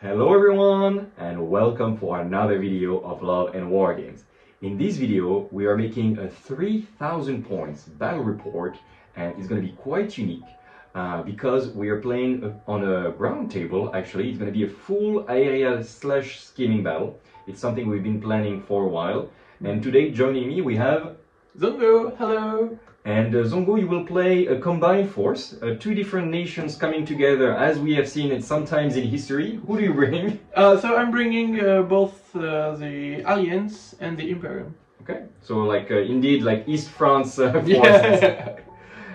Hello everyone and welcome for another video of Love and Wargames. In this video we are making a 3000 points battle report, and it's going to be quite unique because we are playing on a ground table. Actually, it's going to be a full aerial / scheming battle. It's something we've been planning for a while, and today joining me we have Zongo, hello! And Zongo, you will play a combined force, two different nations coming together, as we have seen it sometimes in history. Who do you bring? So I'm bringing both the Alliance and the Imperium. Okay, so like indeed like East France forces. Yeah.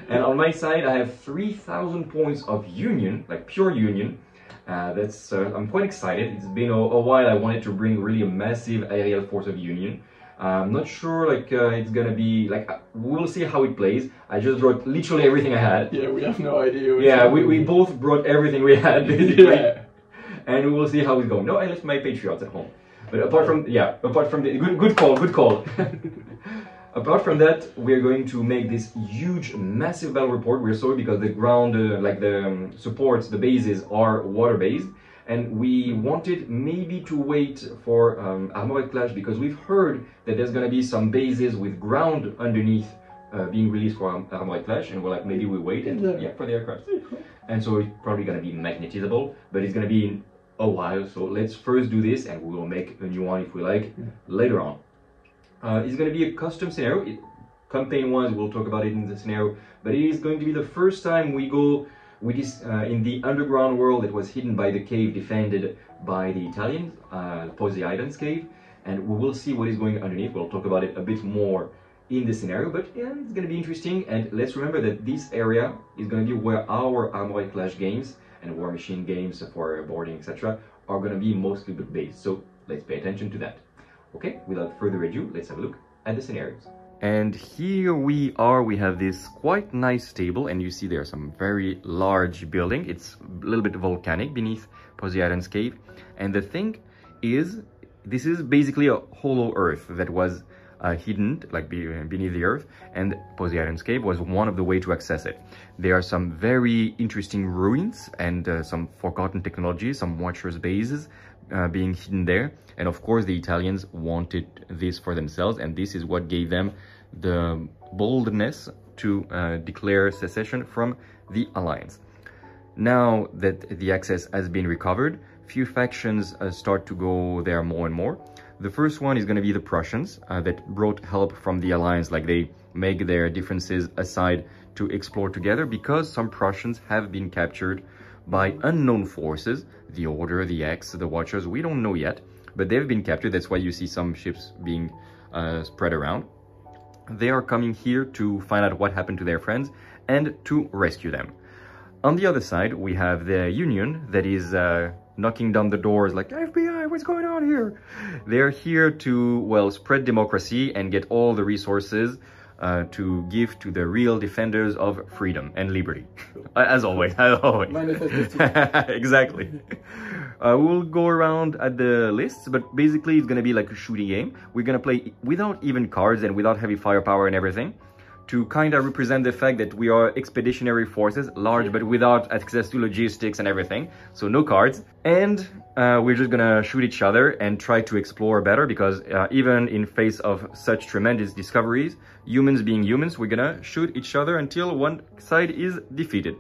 And on my side I have 3000 points of Union, like pure Union. That's I'm quite excited. It's been a while. I wanted to bring really a massive aerial force of Union. I'm not sure like it's gonna be like we'll see how it plays. I just brought literally everything I had. Yeah, we have no idea. Yeah, we both brought everything we had basically. Yeah. And we will see how it's going. No, I left my Patriots at home. But apart from the good call. Apart from that, we're going to make this huge, massive battle report. We're sorry because the ground, like the supports, the bases are water-based. And we wanted maybe to wait for armored clash because we've heard that there's going to be some bases with ground underneath being released for armored clash, and we're like, maybe we wait and, yeah, for the aircraft. Cool. And so it's probably going to be magnetizable, but it's going to be in a while. So let's first do this, and we will make a new one if we like later on. It's going to be a custom scenario. Campaign wise, we'll talk about it in the scenario, but it is going to be the first time we go with this in the underground world that was hidden by the cave defended by the Italians, Poseidon's cave, and we will see what is going underneath. We'll talk about it a bit more in the scenario, but yeah, it's going to be interesting. And let's remember that this area is going to be where our armored clash games and war machine games for boarding, etc. are going to be mostly based. So let's pay attention to that. Okay, without further ado, let's have a look at the scenarios. And here we are, we have this quite nice table, and you see there's some very large building. It's a little bit volcanic beneath Poseidon's cave. And the thing is, this is basically a hollow earth that was hidden like beneath the earth, and Poseidon's cave was one of the way to access it. There are some very interesting ruins and some forgotten technologies, some watchers' bases being hidden there. And of course the Italians wanted this for themselves, and this is what gave them the boldness to declare secession from the Alliance. Now that the access has been recovered, few factions start to go there more and more. The first one is going to be the Prussians that brought help from the Alliance, like they make their differences aside to explore together, because some Prussians have been captured by unknown forces, the Order, the X, the Watchers, we don't know yet, but they've been captured. That's why you see some ships being spread around. They are coming here to find out what happened to their friends and to rescue them. On the other side, we have the Union that is knocking down the doors like, FBI, what's going on here? They're here to, well, spread democracy and get all the resources to give to the real defenders of freedom and liberty. As always, as always. Exactly. We'll go around at the lists, but basically it's going to be like a shooting game. We're going to play without even cards and without heavy firepower and everything, to kind of represent the fact that we are expeditionary forces, large but without access to logistics and everything, so no cards. And we're just gonna shoot each other and try to explore better, because even in face of such tremendous discoveries, humans being humans, we're gonna shoot each other until one side is defeated.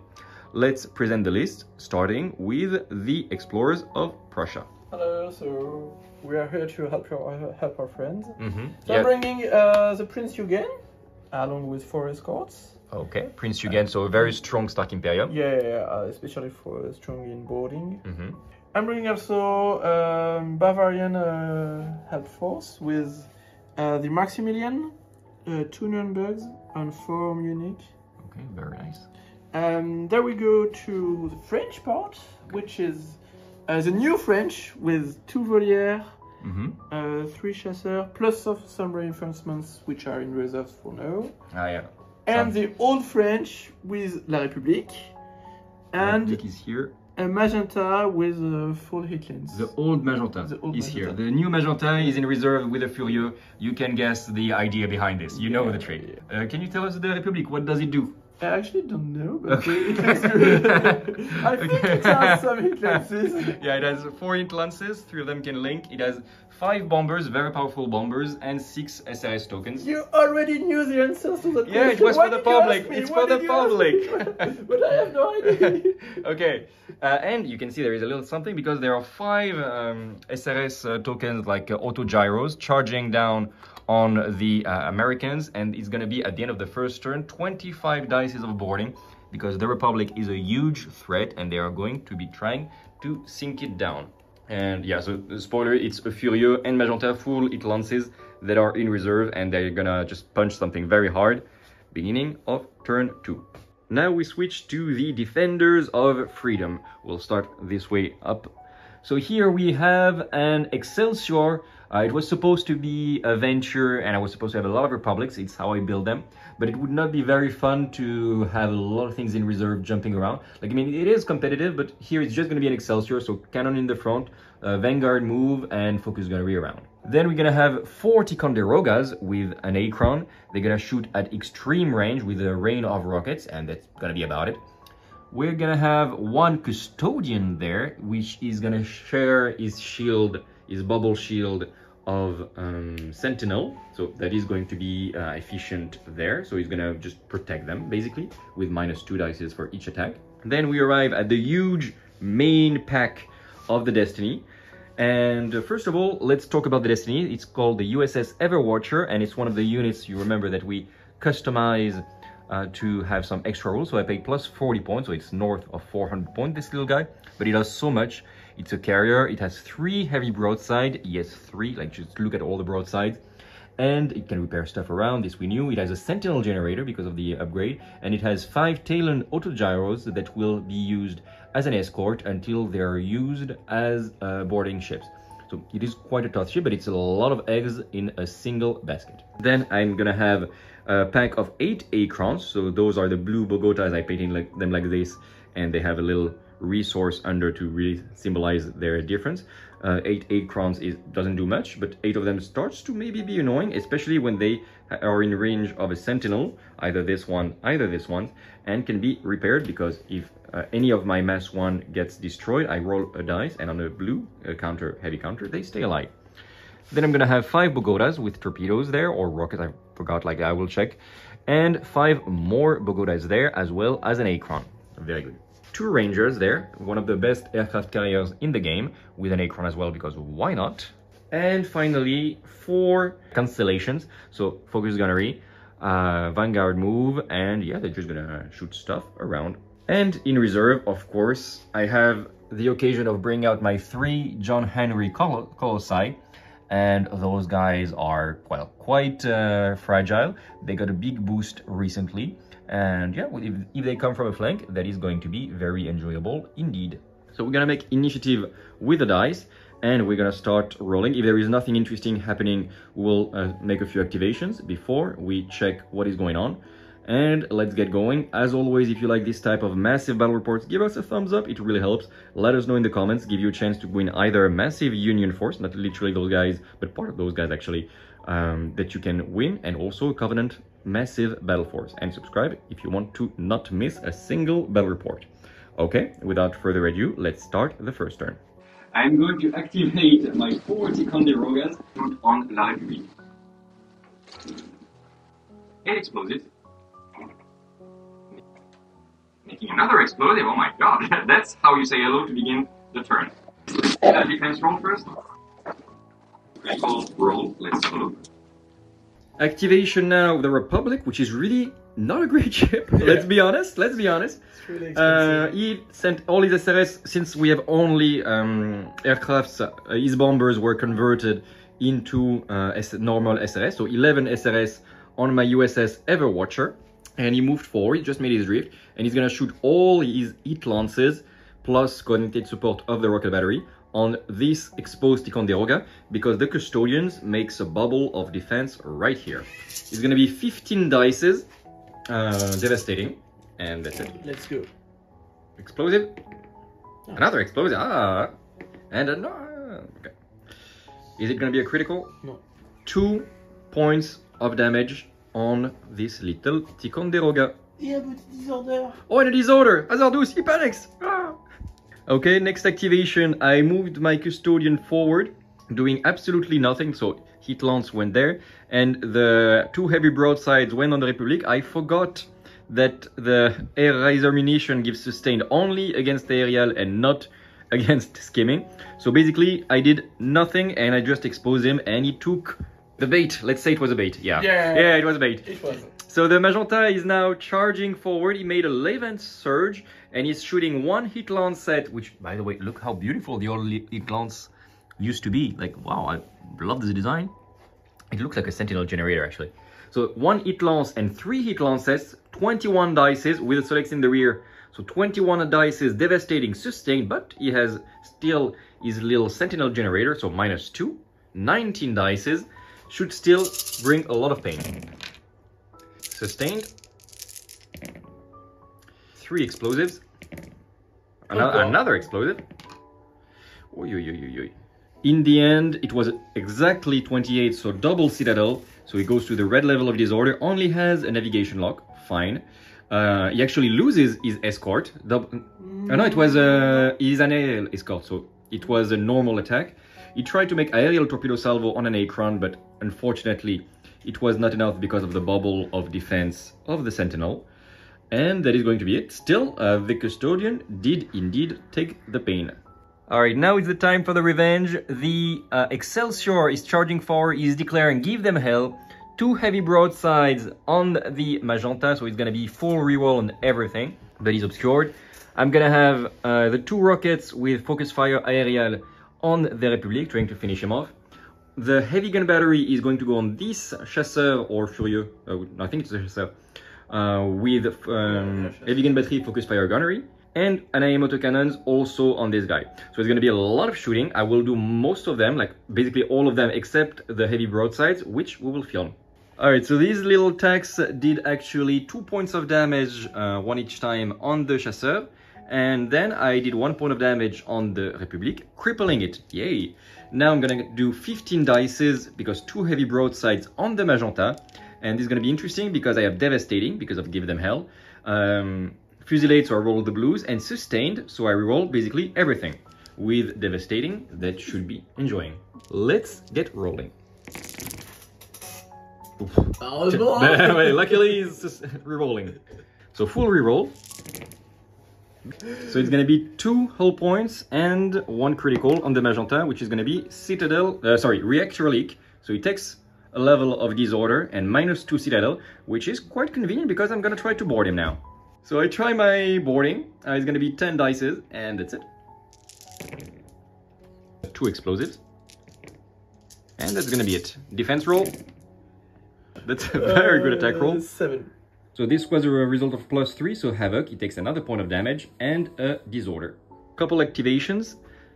Let's present the list, starting with the explorers of Prussia. Hello, so we are here to help our friends. So Yeah. I'm bringing the Prince Eugen, along with 4 escorts. Okay, Prince Eugen, so a very strong stock Imperium. Yeah, especially for strong in boarding. I'm bringing also Bavarian help force with the Maximilian, 2 Nürnbergs and 4 Munich. Okay, very nice. There we go to the French part, which is the new French with 2 Volières, 3 chasseurs, plus some reinforcements which are in reserve for now. Yeah. And the old French with La République, and République is here. a magenta with full hitlines. The old magenta is here. The new magenta is in reserve with a Furieux. You can guess the idea behind this. You know the trick. Can you tell us the République? What does it do? I actually don't know, but Okay. it looks good. I think it has some hit lances. Yeah, it has 4 hit lances, 3 of them can link. It has 5 bombers, very powerful bombers, and 6 SRS tokens. You already knew the answers to that question. Yeah, it was Why for the did you public. ask me? It's Why for the did you ask me? public. But I have no idea. Okay, and you can see there is a little something because there are 5 SRS tokens like auto gyros charging down on the Americans, and it's going to be at the end of the first turn 25 dice of boarding because the Republic is a huge threat and they are going to be trying to sink it down. And yeah, so spoiler, it's a Furieux and Magenta full hit lances that are in reserve and they're gonna just punch something very hard beginning of turn 2. Now we switch to the Defenders of Freedom. We'll start this way up. So here we have an Excelsior. It was supposed to be a venture and I was supposed to have a lot of republics. It's how I build them. But it would not be very fun to have a lot of things in reserve jumping around. Like, I mean, it is competitive, but here it's just going to be an Excelsior. So cannon in the front, Vanguard move, and focus is going to be around. Then we're going to have 4 Ticonderogas with an Acron. They're going to shoot at extreme range with a rain of rockets, and that's going to be about it. We're going to have 1 Custodian there, which is going to share his shield, his bubble shield of Sentinel. So that is going to be efficient there. So he's going to just protect them, basically, with -2 dice for each attack. Then we arrive at the huge main pack of the Destiny. And first of all, let's talk about the Destiny. It's called the USS Everwatcher, and it's one of the units, you remember, that we customize to have some extra rules. So I paid plus 40 points, so it's north of 400 points, this little guy. But it does so much. It's a carrier, it has 3 heavy broadside, yes 3, like just look at all the broadsides. And it can repair stuff around, this we knew. It has a Sentinel generator because of the upgrade. And it has 5 Talon autogyros that will be used as an escort until they are used as boarding ships. So it is quite a tough ship, but it's a lot of eggs in a single basket. Then I'm gonna have a pack of 8 Acrons. So those are the blue Bogotas. I painted them like this, and they have a little resource under to really symbolize their difference. 8 Acrons doesn't do much, but 8 of them starts to maybe be annoying, especially when they are in range of a Sentinel, either this one, and can be repaired because if any of my mass 1 gets destroyed, I roll a dice, and on a blue counter, heavy counter, they stay alive. Then I'm gonna have 5 Bogotas with torpedoes there, or rockets, I forgot, like I will check, and 5 more Bogotas there, as well as an Acron. Very good. 2 Rangers there, one of the best aircraft carriers in the game, with an Acron as well, because why not? And finally, 4 Constellations, so focus gunnery, Vanguard move, and yeah, they're just gonna shoot stuff around. And in reserve, of course, I have the occasion of bringing out my 3 John Henry Colossi, and those guys are, well, quite fragile. They got a big boost recently. And yeah, if they come from a flank, that is going to be very enjoyable indeed. So we're gonna make initiative with the dice, and we're gonna start rolling. If there is nothing interesting happening, we'll make a few activations before we check what is going on. And let's get going. As always, if you like this type of massive battle reports, give us a thumbs up, it really helps. Let us know in the comments, give you a chance to win either a massive Union force, not literally those guys, but part of those guys actually, that you can win, and also a Covenant massive battle force. And subscribe if you want to not miss a single battle report. Okay, without further ado, let's start the first turn. I'm going to activate my 4 Ticonderogas on La République. And explosive. Making another explosive, oh my god, that's how you say hello to begin the turn. Defense roll first. Critical roll, let's have a look. Activation now of the Republic, which is really not a great ship, yeah. Let's be honest. It's really expensive. He sent all his SRS, since we have only aircrafts, his bombers were converted into normal SRS, so 11 SRS on my USS Everwatcher, and he moved forward, he just made his drift, and he's gonna shoot all his hit lances, plus coordinated support of the rocket battery, on this exposed Ticonderoga, because the Custodians makes a bubble of defense right here. It's gonna be 15 dices, devastating, and that's it. Let's go. Explosive. Oh. Another explosive. And okay. Is it gonna be a critical? No. 2 points of damage on this little Ticonderoga. Yeah, but disorder. Oh, and a disorder! Hazardous, he panics! Ah! Okay, next activation, I moved my custodian forward, doing absolutely nothing, so heat lance went there, and the 2 heavy broadsides went on the Republic. I forgot that the air riser munition gives sustained only against aerial and not against skimming. So basically, I did nothing and I just exposed him and he took the bait. Let's say it was a bait. Yeah, it was a bait. It was. So the Magenta is now charging forward. He made a Levant surge and he's shooting 1 hit lance set, which, by the way, look how beautiful the old hit lance used to be. Like, wow, I love this design. It looks like a sentinel generator, actually. So 1 hit lance and 3 hit lance sets, 21 dices with a select in the rear. So 21 dices, devastating, sustained, but he has still his little sentinel generator, so -2. 19 dices, should still bring a lot of pain. Sustained. 3 explosives. Another explosive. Oy, oy, oy, oy, oy. In the end, it was exactly 28, so double citadel. So he goes to the red level of disorder, only has a navigation lock, fine. He actually loses his escort. No, it was he's an aerial escort, so it was a normal attack. He tried to make aerial torpedo salvo on an Acron, but unfortunately it was not enough because of the bubble of defense of the Sentinel. And that is going to be it. Still, the Custodian did indeed take the pain. Alright, now it's the time for the revenge. The Excelsior is charging forward, he's declaring give them hell. 2 heavy broadsides on the Magenta, so it's gonna be full reroll on everything, but he's obscured. I'm gonna have the 2 rockets with focus fire aerial on the Republic, trying to finish him off. The heavy gun battery is going to go on this Chasseur or Furieux, I think it's a Chasseur, with heavy gun battery, focus fire gunnery, and an autocannons also on this guy. So it's going to be a lot of shooting. I will do most of them, like basically all of them except the heavy broadsides, which we will film. Alright, so these little attacks did actually 2 points of damage, 1 each time on the Chasseur. And then I did 1 point of damage on the Republic, crippling it, yay! Now I'm gonna do 15 dices, because 2 heavy broadsides on the Magenta. And this is gonna be interesting because I have devastating, because of give them hell. Fusillade, so I roll the blues, and sustained, so I reroll basically everything. With devastating, that should be enjoying. Let's get rolling. Luckily he's just rerolling. So full reroll. So it's gonna be 2 hull points and 1 critical on the Magenta, which is gonna be Citadel, Reactor Leak. So he takes a level of disorder and -2 Citadel, which is quite convenient because I'm gonna try to board him now. So I try my boarding, it's gonna be 10 dices, and that's it. 2 explosives. And that's gonna be it. Defense roll. That's a very good attack roll. 7. So this was a result of +3, so Havoc, he takes another point of damage and a disorder. Couple activations.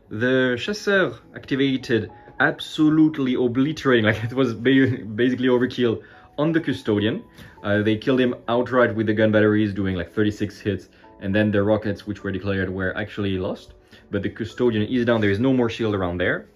The Chasseur activated, absolutely obliterating, like it was basically overkill on the Custodian. They killed him outright with the gun batteries, doing like 36 hits, and then the rockets, which were declared, were actually lost. But the Custodian is down, there is no more shield around there.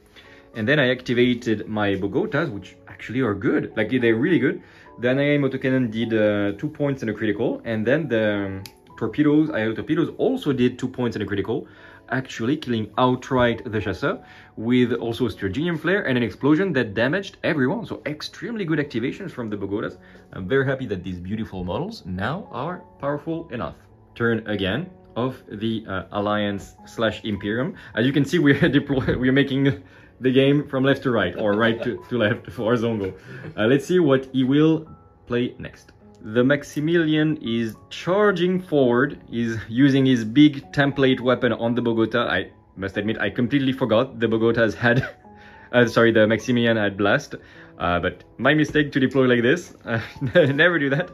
And then I activated my Bogotas, which actually are good, like they're really good. The Anaheim autocannon did 2 points and a critical, and then the torpedoes, IL torpedoes, also did 2 points and a critical, actually killing outright the Chasseur, with also a Sturginium flare and an explosion that damaged everyone. So extremely good activations from the Bogotas. I'm very happy that these beautiful models now are powerful enough. Turn again of the Alliance/Imperium. As you can see, we're making the game from left to right, or right to left for Zongo. Let's see what he will play next. The Maximilian is charging forward. He's using his big template weapon on the Bogota. I must admit, I completely forgot the Bogotas had... the Maximilian had blast. But my mistake to deploy like this. Never do that.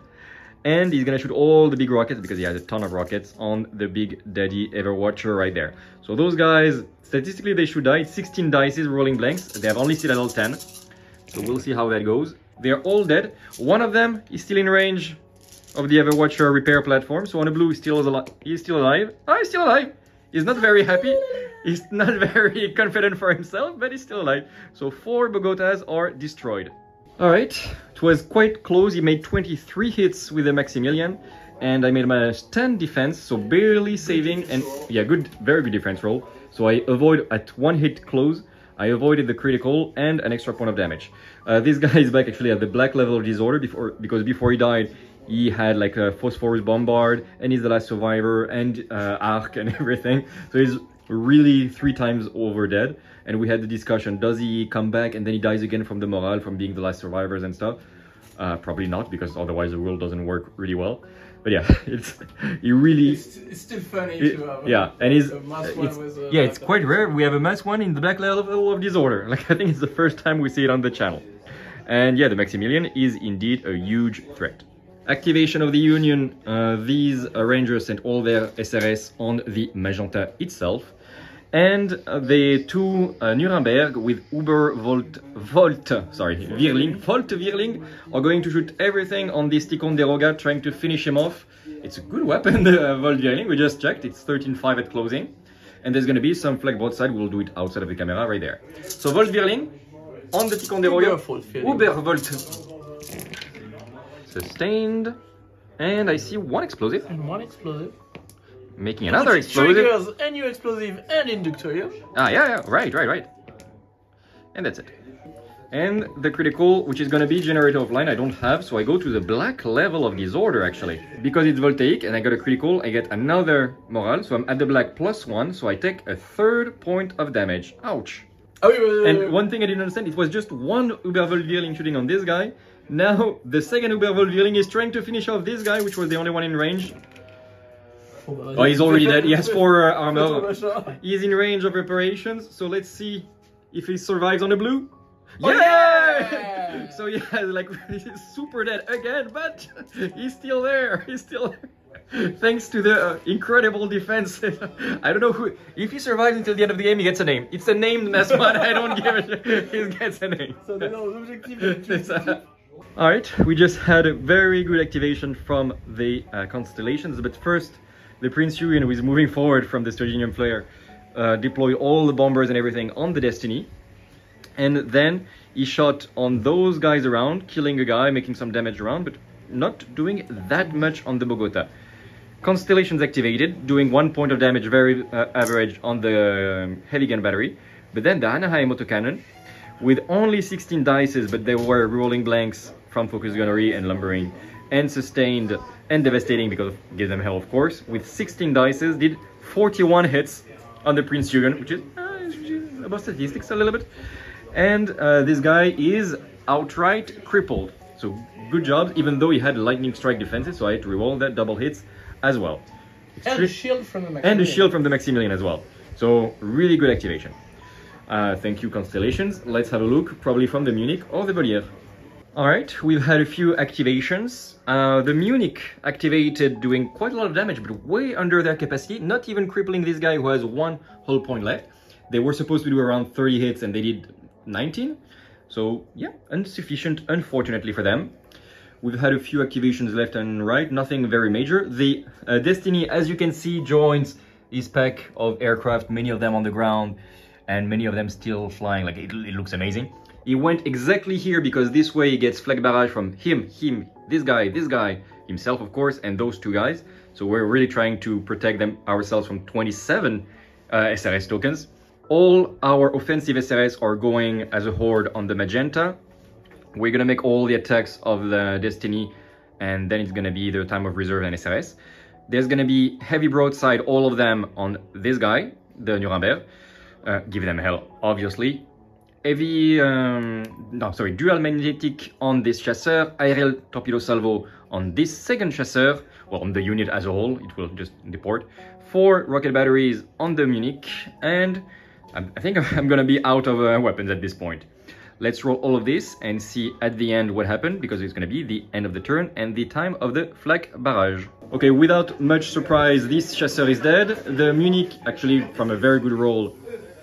And he's gonna shoot all the big rockets, because he has a ton of rockets, on the big daddy Everwatcher right there. So those guys, statistically they should die. 16 dices rolling blanks. They have only Citadel 10. So we'll see how that goes. They're all dead. One of them is still in range of the Everwatcher repair platform. So on the blue, he's still alive. Oh, he's still alive. He's not very happy. He's not very confident for himself, but he's still alive. So 4 Bogotas are destroyed. Alright, it was quite close. He made 23 hits with the Maximilian, and I made my 10 defense, so barely saving, and yeah, good, very good defense roll. So I avoid at 1 hit close, I avoided the critical and an extra point of damage. This guy is back actually at the black level of disorder because before he died, he had like a phosphorus bombard, and he's the last survivor, and arc and everything. So he's really 3 times over dead. And we had the discussion, does he come back and then he dies again from the morale, from being the last survivors and stuff? Probably not, because otherwise the world doesn't work really well. But yeah, it's still funny to have. Yeah, and it's quite rare. We have a mass one in the black level of disorder. Like, I think it's the first time we see it on the channel. And yeah, the Maximilian is indeed a huge threat. Activation of the Union. These Rangers sent all their SRS on the Magenta itself. And the 2 Nuremberg with Volt Wirling are going to shoot everything on this Ticonderoga, trying to finish him off. It's a good weapon, the Volt Wirling, we just checked, it's 13.5 at closing. And there's going to be some flag broadside, we'll do it outside of the camera right there. So Volt Wirling on the Ticonderoga, Ubervolt. Sustained, and I see 1 explosive. And 1 explosive. Making another explosive. Triggers a new explosive and inductorium. Ah, yeah, right. And that's it. And the critical, which is going to be generator of line, I don't have, so I go to the black level of disorder actually. Because it's voltaic and I got a critical, I get another morale, so I'm at the black +1, so I take a 3rd point of damage. Ouch. And one thing I didn't understand, it was just 1 Ubervolt Wirling shooting on this guy. Now the 2nd Ubervolt Wirling is trying to finish off this guy, which was the only one in range. Oh, he's already dead. He has 4 armor. He's in range of reparations, so let's see if he survives on the blue. Yeah! So yeah, like, he's super dead again, but he's still there. He's still there. Thanks to the incredible defense. I don't know who. If he survives until the end of the game, he gets a name. It's a named mess one. I don't give a shit. He gets a name. So Alright, we just had a very good activation from the constellations, but first, the Prince Julian, who is moving forward from the Sturginium Flare, deploy all the bombers and everything on the Destiny. And then he shot on those guys around, killing a guy, making some damage around, but not doing that much on the Bogota. Constellations activated, doing 1 point of damage, very average on the heavy gun battery. But then the Anaheim autocannon, with only 16 dices, but they were rolling blanks from focus gunnery and lumbering, and sustained and devastating because of give them hell, of course, with 16 dices, did 41 hits on the Prince Eugen, which is above statistics a little bit. And this guy is outright crippled. So good job, even though he had lightning strike defenses, so I had to reroll that double hits as well. And a shield from the Maximilian. And a shield from the Maximilian as well. So really good activation. Thank you, Constellations. Let's have a look, probably from the Munich or the Bollier. Alright, we've had a few activations. The Munich activated doing quite a lot of damage, but way under their capacity, not even crippling this guy who has 1 whole point left. They were supposed to do around 30 hits and they did 19. So yeah, insufficient, unfortunately for them. We've had a few activations left and right, nothing very major. The Destiny, as you can see, joins his pack of aircraft, many of them on the ground, and many of them still flying. Like, it looks amazing. He went exactly here because this way he gets flag barrage from him, this guy, himself of course, and those 2 guys. So we're really trying to protect them ourselves from 27 SRS tokens. All our offensive SRS are going as a horde on the Magenta. We're gonna make all the attacks of the Destiny, and then it's gonna be the time of reserve and SRS. There's gonna be heavy broadside, all of them on this guy, the Nuremberg. Give them hell, obviously. Heavy, dual magnetic on this chasseur, aerial torpedo salvo on this 2nd chasseur, well, on the unit as a whole, it will just deport. 4 rocket batteries on the Munich, and I think I'm gonna be out of weapons at this point. Let's roll all of this and see at the end what happened, because it's gonna be the end of the turn and the time of the flak barrage. Okay, without much surprise, this chasseur is dead. The Munich, actually from a very good roll,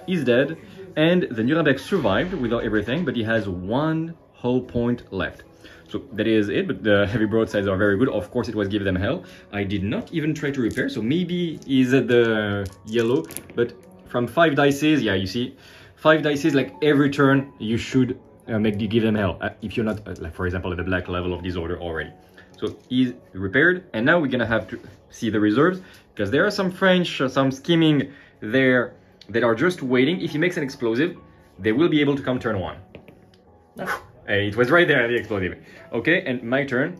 is dead. And the Nuremberg survived without everything, but he has 1 whole point left. So that is it, but the heavy broadsides are very good. Of course, it was give them hell. I did not even try to repair, so maybe he's at the yellow, but from 5 dices, yeah, you see, 5 dices, like every turn, you should give them hell, if you're not, like for example, at the black level of disorder already. So he's repaired, and now we're gonna have to see the reserves, because there are some French, some scheming there that are just waiting. If he makes an explosive, they will be able to come turn 1. It was right there, the explosive. Okay, and my turn.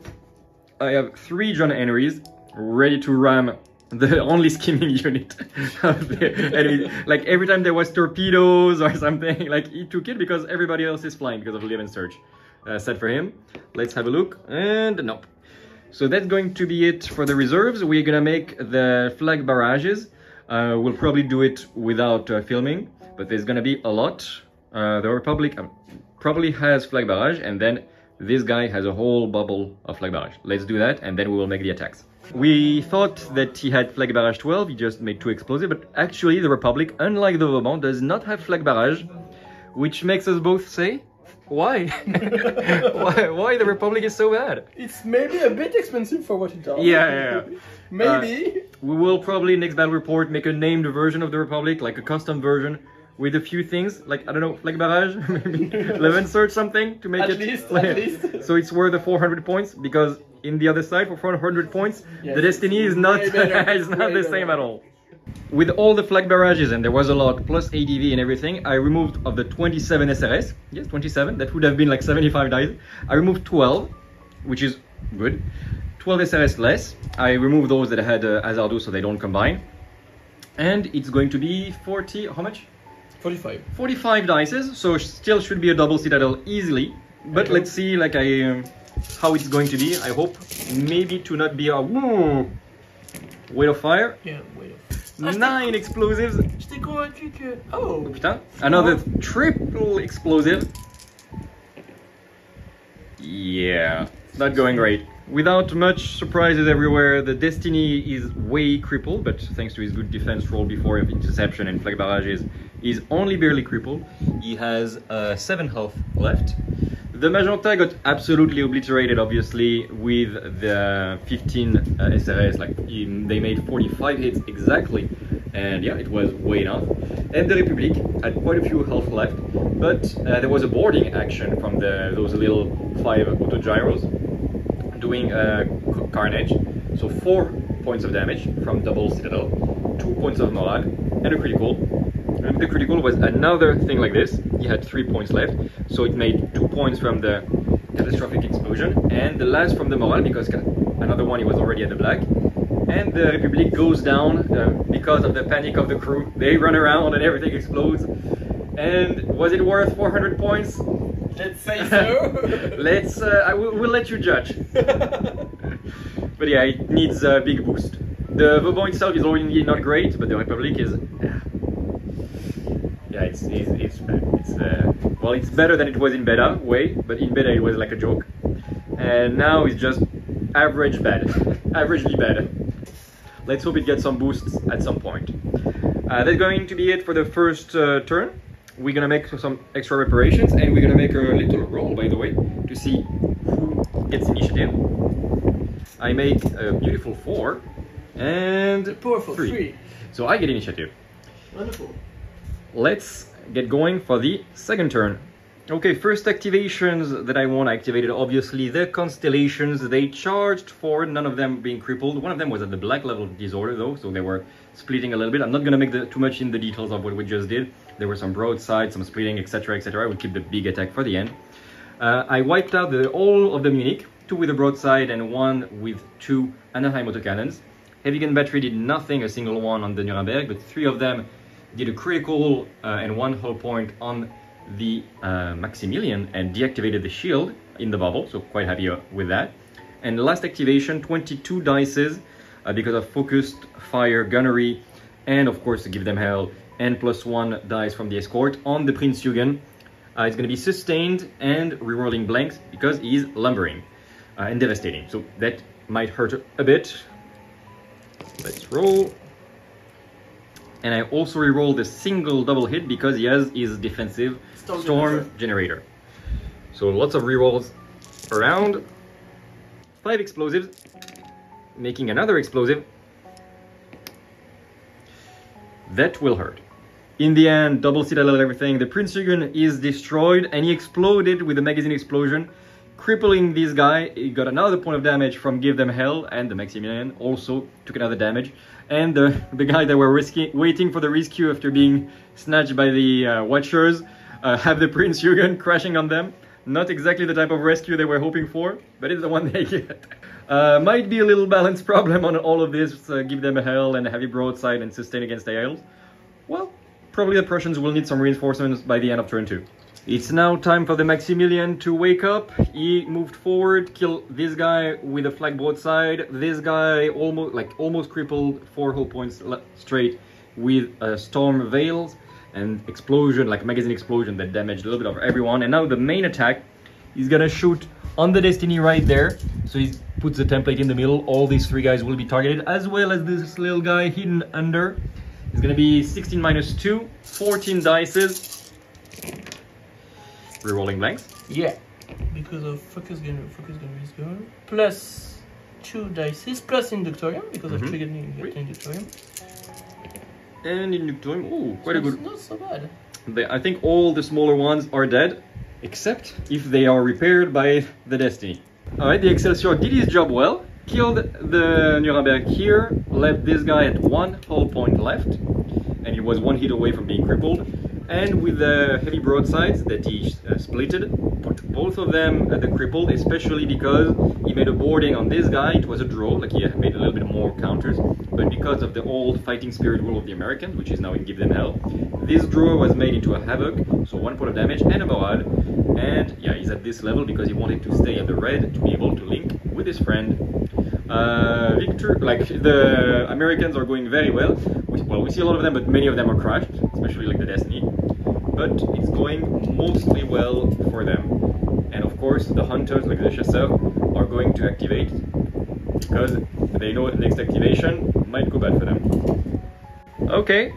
I have 3 John Henrys ready to ram the only scheming unit of the enemy. Like every time there was torpedoes or something, like he took it because everybody else is flying because of live and search. Set for him. Let's have a look, and nope. So that's going to be it for the reserves. We're gonna make the flag barrages. We'll probably do it without filming, but there's gonna be a lot. The Republic probably has flag barrage, and then this guy has a whole bubble of flag barrage. Let's do that, and then we will make the attacks. We thought that he had flag barrage 12, he just made 2 explosive, but actually the Republic, unlike the Vauban, does not have flag barrage, which makes us both say, why? why the Republic is so bad? It's maybe a bit expensive for what it does. Yeah. Maybe. We will probably, next battle report, make a named version of the Republic, like a custom version, with a few things, like, I don't know, flag barrage, maybe Levin search something to make at it... least. So it's worth the 400 points, because in the other side, for 400 points, yes, the destiny is not, is not the same at all. With all the flag barrages, and there was a lot, plus ADV and everything, I removed of the 27 SRS, yes, 27, that would have been like 75 dice, I removed 12, which is good, 12 SRS less, I removed those that had Hazardo so they don't combine, and it's going to be 40, how much? 45. 45 dices, so still should be a double citadel easily, but let's see like how it's going to be. I hope maybe to not be a weight of fire. Yeah, weight of 9 explosives. J'étais convaincu que... Oh putain. Another triple explosive. Yeah, not going great. Without much surprises everywhere, the destiny is way crippled, but thanks to his good defense roll before of interception and flag barrages, he's only barely crippled. He has 7 health left. The Magenta got absolutely obliterated, obviously, with the 15 SRS. Like they made 45 hits exactly, and yeah, it was way enough. And the Republic had quite a few health left, but there was a boarding action from those little 5 autogyros doing carnage. So 4 points of damage from double citadel, 2 points of morale, and a critical. And the critical was another thing like this. He had 3 points left, so it made 2 points from the catastrophic explosion, and the last from the morale, because another one he was already at the black. And the Republic goes down because of the panic of the crew. They run around and everything explodes. And was it worth 400 points? Let's say so. Let's. We'll let you judge. But yeah, it needs a big boost. The Vauban itself is already not great, but the Republic is. Yeah, it's bad. Well, it's better than it was in beta way, but in beta it was like a joke, and now it's just average bad, averagely bad. Let's hope it gets some boosts at some point. That's going to be it for the first turn. We're gonna make some extra reparations, and we're gonna make a little roll, by the way, to see who gets initiative. I make a beautiful 4 and powerful 3. So I get initiative. Wonderful. Let's get going for the second turn. Okay, first activations that I want activated, obviously the constellations. They charged for none of them being crippled. One of them was at the black level of disorder though, so they were splitting a little bit. I'm not gonna make too much in the details of what we just did. There were some broadside, some splitting, etc, etc. I will keep the big attack for the end. I wiped out all of the Munich, 2 with a broadside and 1 with 2 Anaheim autocannons. Heavy gun battery did nothing, a single one on the Nuremberg, but 3 of them did a critical and 1 hull point on the Maximilian and deactivated the shield in the bubble, so quite happy with that. And the last activation, 22 dices because of focused fire, gunnery, and of course to give them hell, and +1 dice from the escort on the Prince Eugen. It's going to be sustained and rerolling blanks because he's lumbering and devastating, so that might hurt a bit. Let's roll. And I also reroll the single double hit because he has his defensive storm generator. So lots of rerolls around. 5 explosives, making another explosive. That will hurt. In the end, double citadel and everything, the Prince Eugen is destroyed, and he exploded with a magazine explosion crippling this guy. He got another point of damage from Give Them Hell, and the Maximilian also took another damage. And the guy that were waiting for the rescue after being snatched by the Watchers have the Prince Eugen crashing on them. Not exactly the type of rescue they were hoping for, but it's the one they get. Might be a little balance problem on all of this, Give Them Hell and heavy broadside and sustain against AIs. Well, probably the Prussians will need some reinforcements by the end of turn 2. It's now time for the Maximilian to wake up. He moved forward, killed this guy with a flag broadside. This guy almost crippled 4 hull points straight with storm veils and explosion, like magazine explosion that damaged a little bit of everyone. And now the main attack, he's gonna shoot on the Destiny right there. So he puts the template in the middle. All these 3 guys will be targeted, as well as this little guy hidden under. It's gonna be 16 minus 2, 14 dices. Rerolling blanks? Yeah, because of focus gun is gone. Plus 2 dices, plus Inductorium, because I've triggered Inductorium. And Inductorium, ooh, quite a good. Not so bad. I think all the smaller ones are dead, except if they are repaired by the Destiny. Alright, the Excelsior did his job well, killed the Nuremberg here, left this guy at 1 hull point left, and he was 1 hit away from being crippled. And with the heavy broadsides that he splitted, put both of them at the crippled, especially because he made a boarding on this guy. It was a draw, like he made a little bit more counters, but because of the old fighting spirit rule of the Americans, which is now in Give Them Hell, this draw was made into a havoc, so 1 point of damage and a barrage. And yeah, he's at this level because he wanted to stay at the red to be able to link with his friend. Like the Americans are going very well. We see a lot of them, but many of them are crashed, especially like the Destiny. But it's going mostly well for them. And of course, the hunters, like the Chasseurs, are going to activate because they know the next activation might go bad for them. Okay,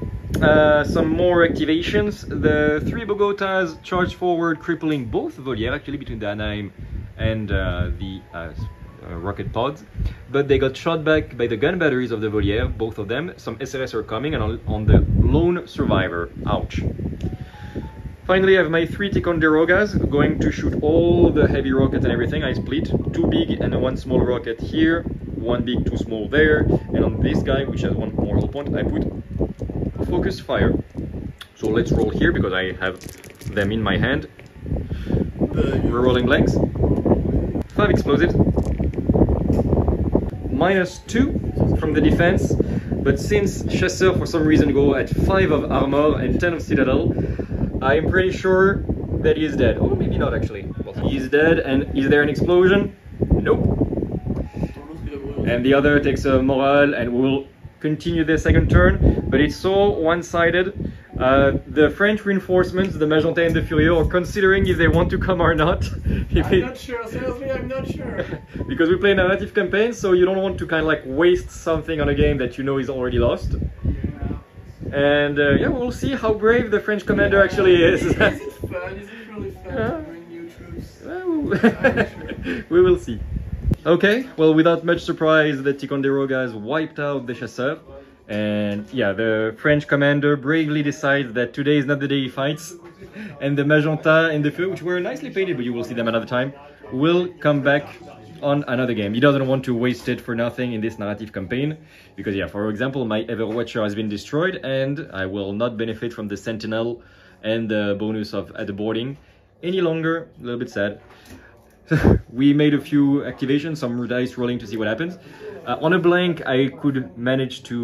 some more activations. The 3 Bogotas charged forward, crippling both Voliere, actually between the Anaheim and the rocket pods, but they got shot back by the gun batteries of the Voliere, both of them. Some SRS are coming, and on the lone survivor, ouch. Finally, I have my 3 Ticonderogas going to shoot all the heavy rockets and everything. I split 2 big and 1 small rocket here, 1 big, 2 small there, and on this guy, which has 1 more hull point, I put focus fire. So let's roll here because I have them in my hand. We're rolling blanks. 5 explosives. -2 from the defense, but since Chasseur for some reason go at 5 of armor and 10 of citadel, I'm pretty sure that he is dead. Oh, maybe not actually. Well, he is dead, and is there an explosion? Nope. And the other takes a morale, and will continue their second turn, but it's so one-sided. The French reinforcements, the Magenta and the Furieux, are considering if they want to come or not. I'm not sure, seriously, I'm not sure. Because we play narrative campaigns, so you don't want to kind of like waste something on a game that you know is already lost. And yeah, we'll see how brave the French commander actually is. Is it fun? Is it really fun to bring new troops? We will see. Okay, well, without much surprise, the Ticonderogas wiped out the Chasseurs. And yeah, the French commander bravely decides that today is not the day he fights. And the Magenta and the Feu, which were nicely painted, but you will see them another time, will come back on another game. He doesn't want to waste it for nothing in this narrative campaign. Because yeah, for example, my Everwatcher has been destroyed and I will not benefit from the Sentinel and the bonus of at the boarding any longer. A little bit sad. We made a few activations, some dice rolling to see what happens. On a blank, I could manage to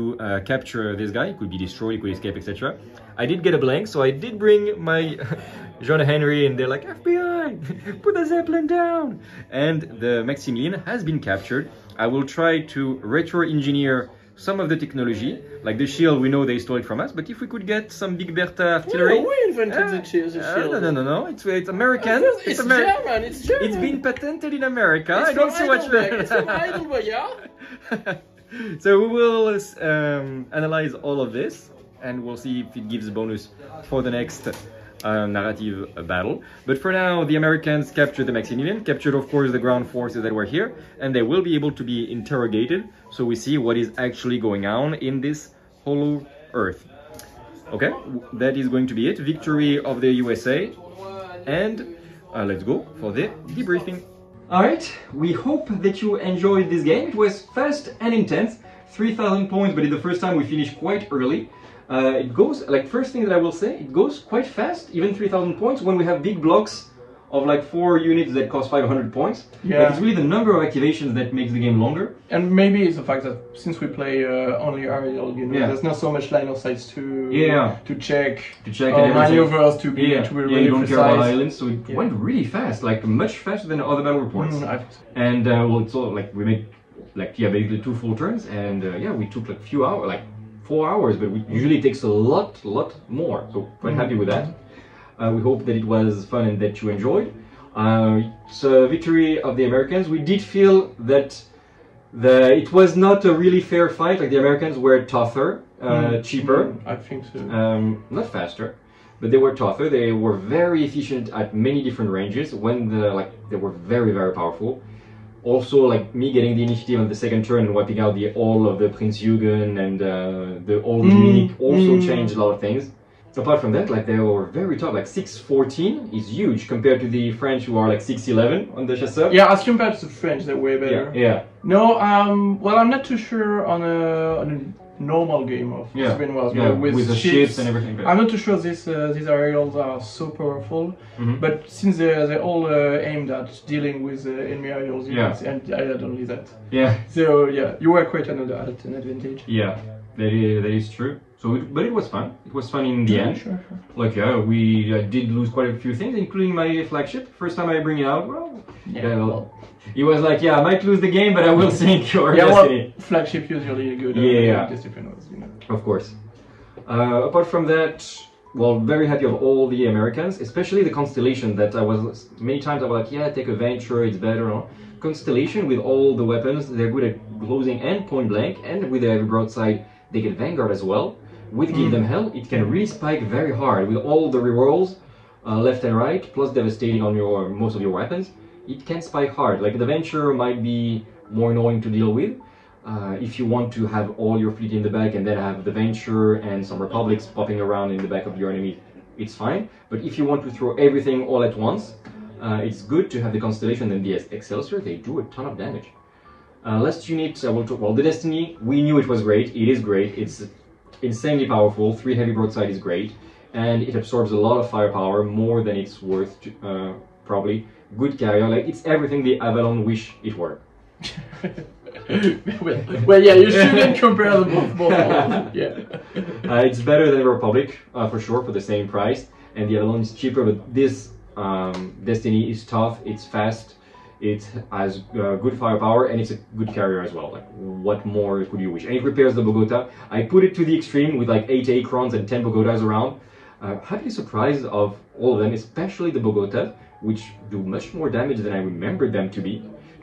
capture this guy. He could be destroyed, he could escape, etc. I did get a blank, so I did bring my John Henry, and they're like, FBI, put the Zeppelin down! And the Maximilian has been captured. I will try to retro-engineer some of the technology, like the shield. We know they stole it from us, but if we could get some Big Bertha artillery... No, we invented the shield. No, it's American. It's German, it's German. It's been patented in America. It's I don't see what It's from Heidelberg, yeah? So we will analyze all of this, and we'll see if it gives a bonus for the next narrative battle. But for now, the Americans captured the Maximilian, captured of course the ground forces that were here, and they will be able to be interrogated, so we see what is actually going on in this hollow earth. Okay, that is going to be it. Victory of the USA, and let's go for the debriefing. Alright, we hope that you enjoyed this game. It was fast and intense, 3,000 points, but it's the first time we finished quite early. It goes, like, first thing that I will say, it goes quite fast, even 3,000 points, when we have big blocks of like 4 units that cost 500 points. Yeah. Like, it's really the number of activations that makes the game longer. And maybe it's the fact that since we play only aerial, you know, there's not so much line of sights to check and maneuvers to be really you don't precise. care about islands, so it went really fast, like much faster than other battle reports. And well, it's all like we make basically 2 full turns, and we took like few hours, like 4 hours, but usually it takes a lot more. So quite happy with that. We hope that it was fun and that you enjoyed. It's a victory of the Americans. We did feel that it was not a really fair fight. Like, the Americans were tougher, cheaper. I think so. Not faster, but they were tougher. They were very efficient at many different ranges. When they were very powerful. Also, like, me getting the initiative on the second turn and wiping out all of the Prince Eugen and the old Munich also changed a lot of things. Apart from that, like, they were very tough. Like 614 is huge compared to the French, who are like 611 on the chasseur. Yeah, as compared to the French, they're way better. Yeah. No, well, I'm not too sure on a normal game of Spain Wars, with the ships and everything. I'm not too sure these aerials are so powerful, but since they're all aimed at dealing with enemy aerials, and I had only that. Yeah. So yeah, you were quite at an advantage. Yeah, that is true. So, but it was fun. It was fun in the end. Sure. Like, we did lose quite a few things, including my flagship. First time I bring it out, he was like, I might lose the game, but I will sink your destiny. Well, flagship usually good. Discipline was, you know. Of course. Apart from that, well, very happy of all the Americans, especially the Constellation. That many times I was like, take a venture, it's better. Constellation, with all the weapons, they're good at closing and point blank, and with the heavy broadside, they get Vanguard as well. With Give Them Hell, it can really spike very hard with all the rerolls, left and right, plus devastating on most of your weapons. It can spike hard. Like, the Venture might be more annoying to deal with. If you want to have all your fleet in the back and then have the Venture and some Republics popping around in the back of your enemy, it's fine. But if you want to throw everything all at once, it's good to have the Constellation and the Excelsior. They do a ton of damage. Last unit, I will talk. Well, the Destiny, we knew it was great. It is great. It's insanely powerful. 3 heavy broadside is great, and it absorbs a lot of firepower, more than it's worth. Probably good carrier. Like, it's everything the Avalon wish it were. well, you shouldn't compare them both. It's better than the Republic for sure, for the same price, and the Avalon is cheaper. But this Destiny is tough. It's fast. It has good firepower, and it's a good carrier as well. Like, what more could you wish? And it repairs the Bogota. I put it to the extreme with like 8 Acrons and 10 Bogotas around. Happily surprised of all of them, especially the Bogotas, which do much more damage than I remembered them to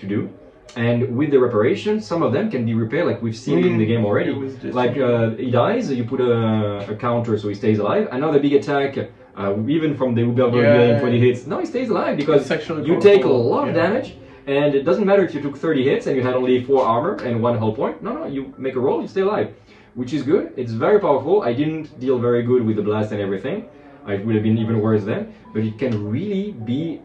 do. And with the reparation, some of them can be repaired, like we've seen in the game already. Like, he dies, you put a counter so he stays alive. Another big attack, even from the Uberberg 20 hits. No, he stays alive because you take a lot of damage, and it doesn't matter if you took 30 hits and you had only 4 armor and 1 hull point. No, you make a roll, you stay alive, which is good. It's very powerful. I didn't deal very good with the blast and everything. It would have been even worse then, but it can really be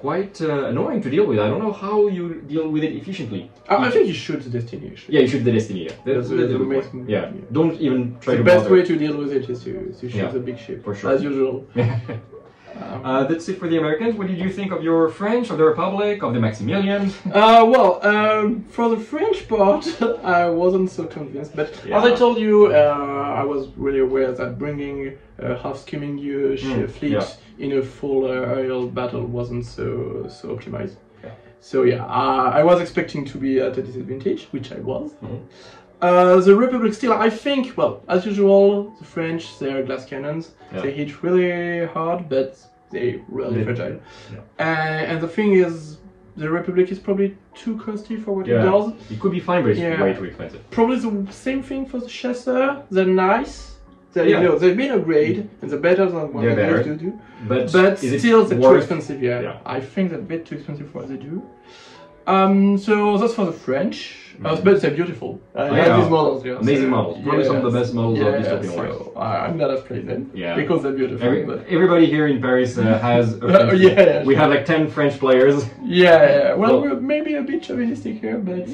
quite annoying to deal with. I don't know how you deal with it efficiently. I think you shoot the Destiny. Yeah, you shoot the Destiny. That's the amazing. Yeah, don't even try to. The best way to deal with it is to shoot the big ship, for sure, as usual. That's it for the Americans. What did you think of your French, of the Republic, of the Maximilian? For the French part, I wasn't so convinced, but as I told you, I was really aware that bringing a half-skimming fleet in a full aerial battle wasn't so optimized. So I was expecting to be at a disadvantage, which I was. The Republic still, I think, well, as usual, the French, they're glass cannons. They hit really hard, but they're really fragile. And the thing is, the Republic is probably too costly for what it does. It could be fine, but it's way too expensive. Probably the same thing for the Chasseur. They're nice. You know, they've been upgraded, and they're better than what they used to do. But still, they're too expensive. I think they're a bit too expensive for what they do. So that's for the French. But they're beautiful. I like these models. Yeah, amazing models. Probably some of the best models of Dystopian Wars. So I'm glad I've played them. Yeah. Because they're beautiful. Everybody here in Paris has a French we have like 10 French players. Yeah. Well, we're maybe a bit chauvinistic here, but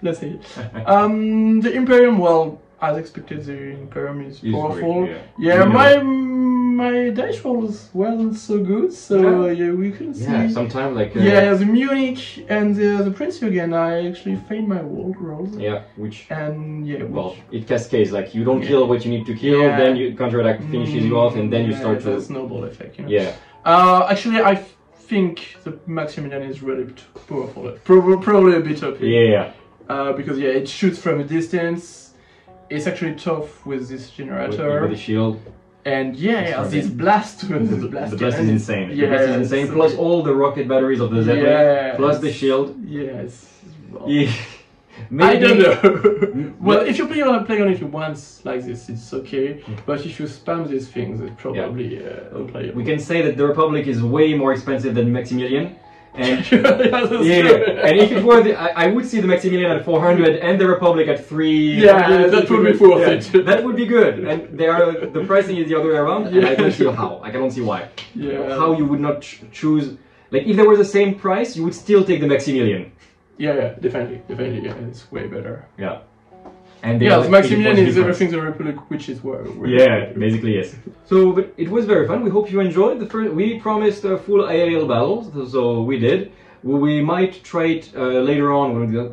let's see. The Imperium, well, as expected, the Imperium is powerful. Great, my dice rolls weren't so good, so we couldn't see. Yeah, sometimes like. The Munich and the Prince again, I actually failed my rolls. Yeah, which. And well, it cascades. Like you don't kill what you need to kill, then you counterattack finishes you off, and then you start to. Snowball effect. You know? Yeah. Actually, I think the Maximilian is really powerful. Probably a bit OP. Yeah. Because it shoots from a distance. It's actually tough with this generator. With the shield. And this blast. The blast is insane. The blast is insane. Plus all the rocket batteries of the Zeppelin. Plus the shield. Yes. Maybe. I don't know. Well, if you play on it once like this, it's okay. But if you spam these things, it's probably unplayable. We can say that the Republic is way more expensive than Maximilian. And and if it were, I would see the Maximilian at 400 and the Republic at 3. Yeah, that would be worth it. That would be good. And the pricing is the other way around. And I don't see how. I don't see why. How you would not choose? Like if there was the same price, you would still take the Maximilian. Yeah, definitely. Yeah, it's way better. Yeah. And the Maximilian is everything the Republic, which is where. Basically yes. So, but it was very fun. We hope you enjoyed the first. We promised a full aerial battle, so we did. We might try it later on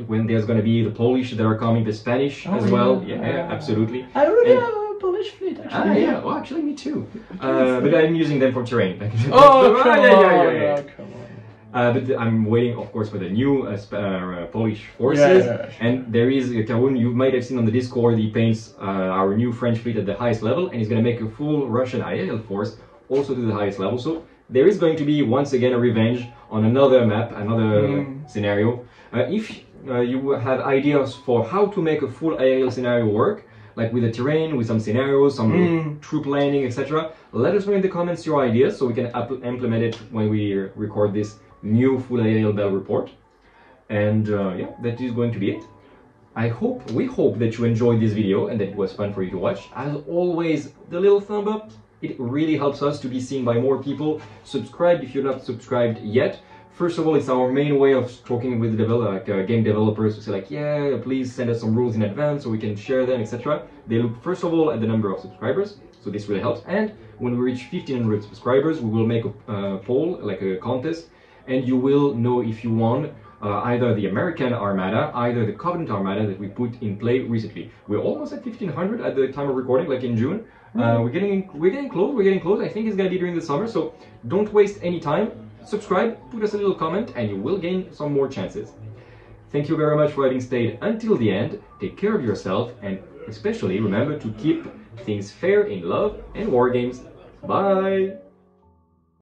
when there's going to be the Polish that are coming, the Spanish as well. Yeah, absolutely. I already have a Polish fleet actually. Well, actually me too. But I'm using them for terrain. Come on. But I'm waiting, of course, for the new Polish forces. And there is Karun. You might have seen on the Discord. He paints our new French fleet at the highest level, and he's going to make a full Russian aerial force also to the highest level. So there is going to be once again a revenge on another map, another scenario. If you have ideas for how to make a full aerial scenario work, like with the terrain, with some scenarios, some troop landing, etc., let us know in the comments your ideas so we can implement it when we record this new full aerial battle report. And that is going to be it. We hope that you enjoyed this video and that it was fun for you to watch. As always, the little thumb up, it really helps us to be seen by more people. Subscribe if you're not subscribed yet. First of all, it's our main way of talking with game developers to say like, yeah, please send us some rules in advance so we can share them, etc. They look first of all at the number of subscribers, so this really helps. And when we reach 1500 subscribers, we will make a poll, like a contest, and you will know if you won either the American Armada, either the Covenant Armada that we put in play recently. We're almost at 1500 at the time of recording, like in June. We're getting close. I think it's gonna be during the summer, so don't waste any time. Subscribe, put us a little comment, and you will gain some more chances. Thank you very much for having stayed until the end. Take care of yourself, and especially remember to keep things fair in love and war games. Bye!